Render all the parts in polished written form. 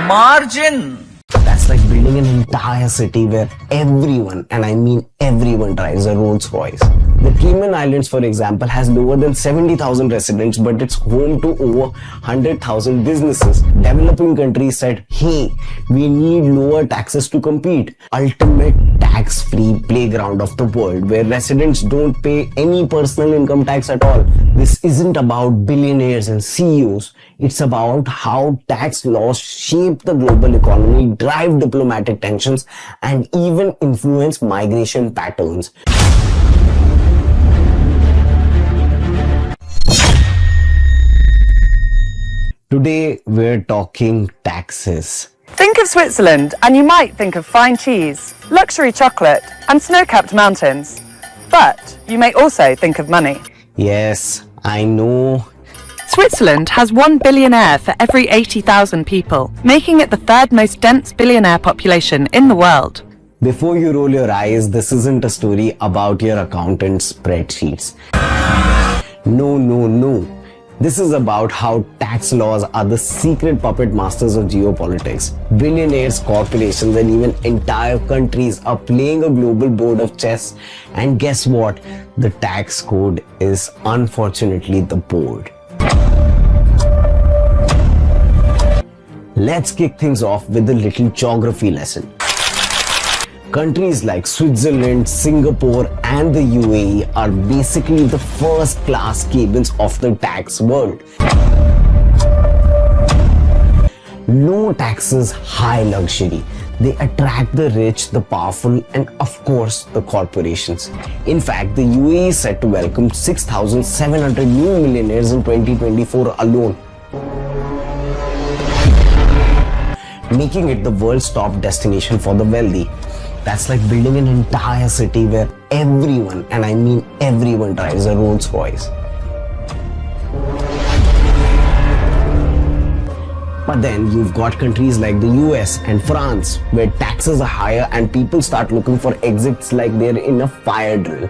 margin. That's like building an entire city where everyone, and I mean everyone, drives a Rolls Royce. The Cayman Islands, for example, has lower than 70,000 residents, but it's home to over 100,000 businesses. Developing countries said, hey, we need lower taxes to compete. Ultimate tax-free playground of the world where residents don't pay any personal income tax at all. This isn't about billionaires and CEOs. It's about how tax laws shape the global economy, drive diplomatic tensions, and even influence migration patterns. Today, we're talking taxes. Think of Switzerland and you might think of fine cheese, luxury chocolate, and snow-capped mountains. But you may also think of money. Yes, I know. Switzerland has 1 billionaire for every 80,000 people, making it the third most dense billionaire population in the world. Before you roll your eyes, this isn't a story about your accountant's spreadsheets. No. This is about how tax laws are the secret puppet masters of geopolitics. Billionaires, corporations, and even entire countries are playing a global board of chess. And guess what? The tax code is unfortunately the board. Let's kick things off with a little geography lesson. Countries like Switzerland, Singapore, and the UAE are basically the first-class cabins of the tax world. Low taxes, high luxury. They attract the rich, the powerful, and of course, the corporations. In fact, the UAE is set to welcome 6,700 new millionaires in 2024 alone, making it the world's top destination for the wealthy. That's like building an entire city where everyone, and I mean everyone, drives a Rolls Royce. But then you've got countries like the US and France where taxes are higher and people start looking for exits like they're in a fire drill.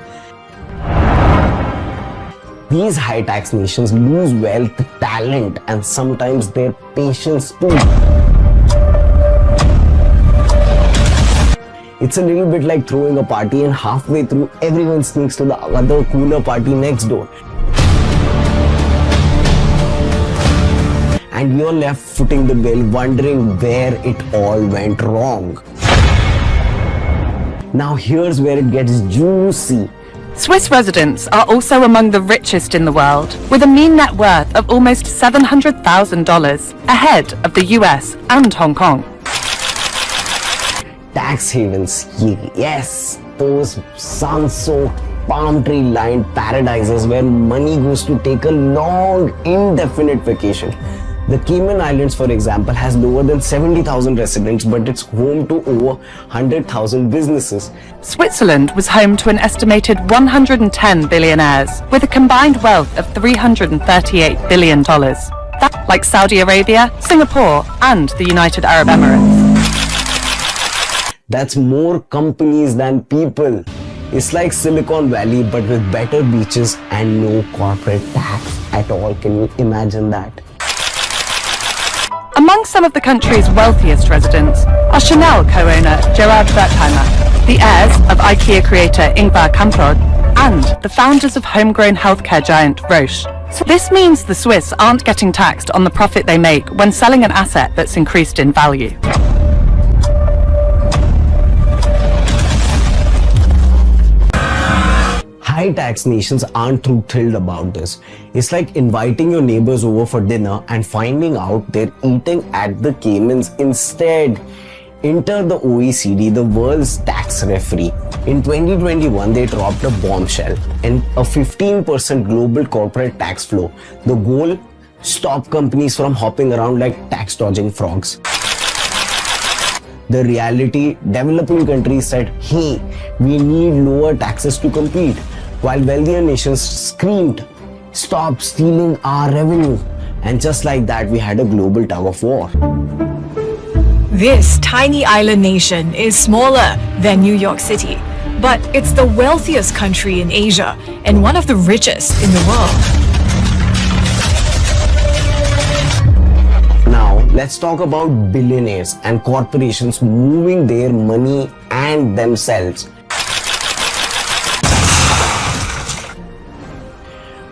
These high tax nations lose wealth, talent, and sometimes their patience too. It's a little bit like throwing a party and halfway through everyone sneaks to the other cooler party next door. And you're left footing the bill wondering where it all went wrong. Now here's where it gets juicy. Swiss residents are also among the richest in the world, with a mean net worth of almost $700,000, ahead of the US and Hong Kong. Tax havens, yes, those sun-soaked, palm tree-lined paradises where money goes to take a long, indefinite vacation. The Cayman Islands, for example, has lower than 70,000 residents, but it's home to over 100,000 businesses. Switzerland was home to an estimated 110 billionaires, with a combined wealth of $338 billion. That's like Saudi Arabia, Singapore, and the United Arab Emirates. That's more companies than people. It's like Silicon Valley, but with better beaches and no corporate tax at all. Can you imagine that? Among some of the country's wealthiest residents are Chanel co-owner Gerard Wertheimer, the heirs of IKEA creator Ingvar Kamprad, and the founders of homegrown healthcare giant Roche. So this means the Swiss aren't getting taxed on the profit they make when selling an asset that's increased in value. High tax nations aren't too thrilled about this. It's like inviting your neighbors over for dinner and finding out they're eating at the Caymans instead. Enter the OECD, the world's tax referee. In 2021, they dropped a bombshell and a 15% global corporate tax flow. The goal? Stop companies from hopping around like tax dodging frogs. The reality, developing countries said, hey, we need lower taxes to compete, while wealthier nations screamed, stop stealing our revenue. And just like that, we had a global tug of war. This tiny island nation is smaller than New York City, but it's the wealthiest country in Asia and one of the richest in the world. Now, let's talk about billionaires and corporations moving their money and themselves.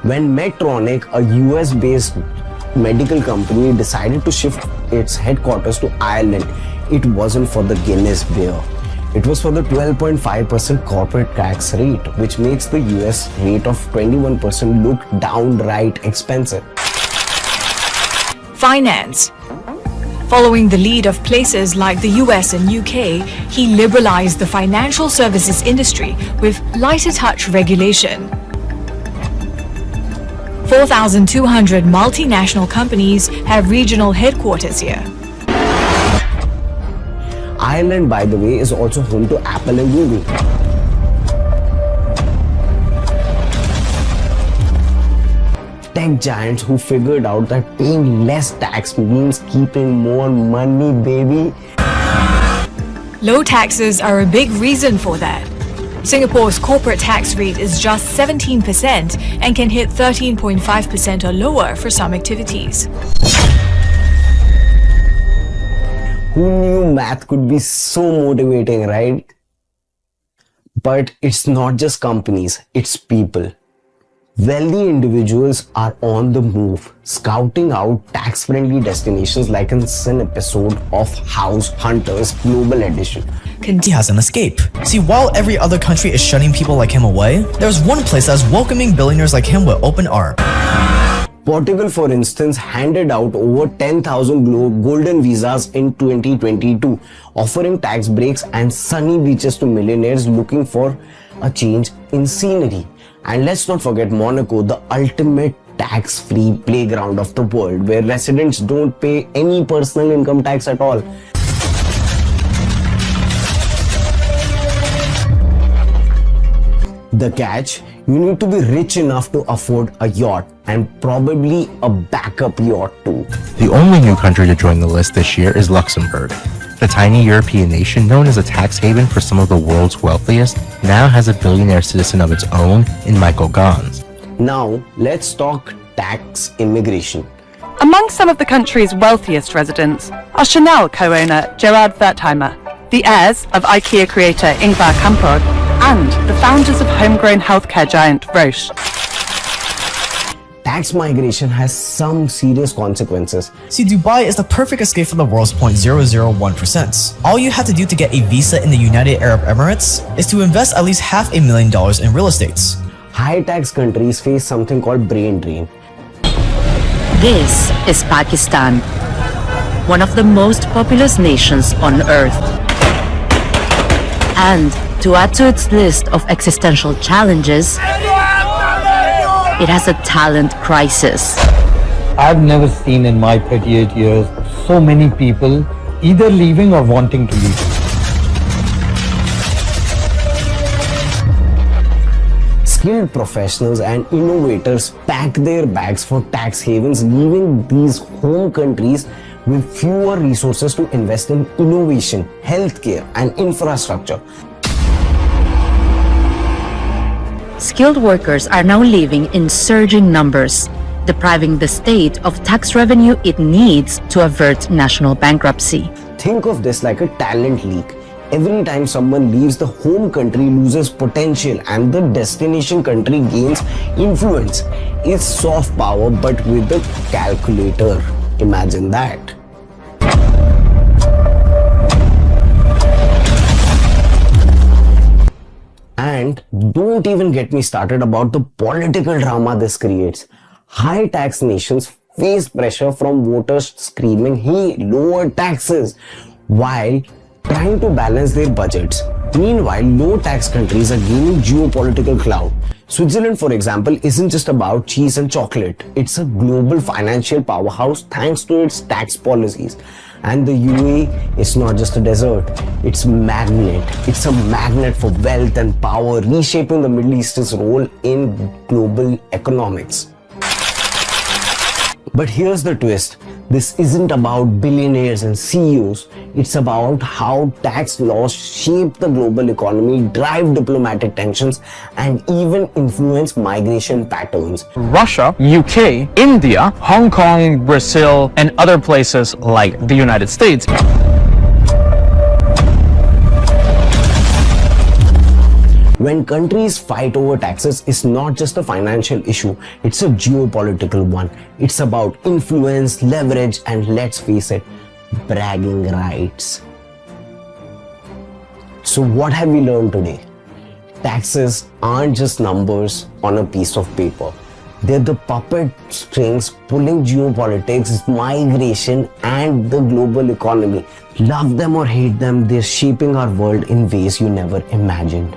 When Medtronic, a US-based medical company, decided to shift its headquarters to Ireland, it wasn't for the Guinness beer. It was for the 12.5% corporate tax rate, which makes the US rate of 21% look downright expensive. Finance. Following the lead of places like the US and UK, he liberalized the financial services industry with lighter touch regulation. 4,200 multinational companies have regional headquarters here. Ireland, by the way, is also home to Apple and Google. Tech giants who figured out that paying less tax means keeping more money, baby. Low taxes are a big reason for that. Singapore's corporate tax rate is just 17% and can hit 13.5% or lower for some activities. Who knew math could be so motivating, right? But it's not just companies, it's people. Wealthy individuals are on the move, scouting out tax-friendly destinations like in an episode of House Hunters Global Edition. He has an escape. See, while every other country is shunning people like him away, there's one place that's welcoming billionaires like him with open arms. Portugal, for instance, handed out over 10,000 golden visas in 2022, offering tax breaks and sunny beaches to millionaires looking for a change in scenery. And let's not forget Monaco, the ultimate tax-free playground of the world, where residents don't pay any personal income tax at all. The catch? You need to be rich enough to afford a yacht, and probably a backup yacht too. The only new country to join the list this year is Luxembourg. The tiny European nation, known as a tax haven for some of the world's wealthiest, now has a billionaire citizen of its own in Michael Gans. Now, let's talk tax immigration. Among some of the country's wealthiest residents are Chanel co-owner Gerard Wertheimer, the heirs of IKEA creator Ingvar Kamprad, and the founders of homegrown healthcare giant Roche. Tax migration has some serious consequences. See, Dubai is the perfect escape from the world's 0.001%. All you have to do to get a visa in the United Arab Emirates is to invest at least $500,000 in real estate. High tax countries face something called brain drain. This is Pakistan, one of the most populous nations on earth. And to add to its list of existential challenges, it has a talent crisis. I've never seen in my 38 years so many people either leaving or wanting to leave. Skilled professionals and innovators pack their bags for tax havens, leaving these home countries with fewer resources to invest in innovation, healthcare, and infrastructure. Skilled workers are now leaving in surging numbers, depriving the state of tax revenue it needs to avert national bankruptcy. Think of this like a talent leak. Every time someone leaves, the home country loses potential and the destination country gains influence. It's soft power, but with a calculator. Imagine that. And don't even get me started about the political drama this creates. High tax nations face pressure from voters screaming, "Hey, lower taxes," while trying to balance their budgets. Meanwhile, low tax countries are gaining geopolitical clout. Switzerland, for example, isn't just about cheese and chocolate. It's a global financial powerhouse thanks to its tax policies. And the UAE is not just a desert, it's a magnet. It's a magnet for wealth and power, reshaping the Middle East's role in global economics. But here's the twist. This isn't about billionaires and CEOs. It's about how tax laws shape the global economy, drive diplomatic tensions, and even influence migration patterns. Russia, UK, India, Hong Kong, Brazil, and other places like the United States. When countries fight over taxes, it's not just a financial issue, it's a geopolitical one. It's about influence, leverage, and let's face it, bragging rights. So what have we learned today? Taxes aren't just numbers on a piece of paper. They're the puppet strings pulling geopolitics, migration, and the global economy. Love them or hate them, they're shaping our world in ways you never imagined.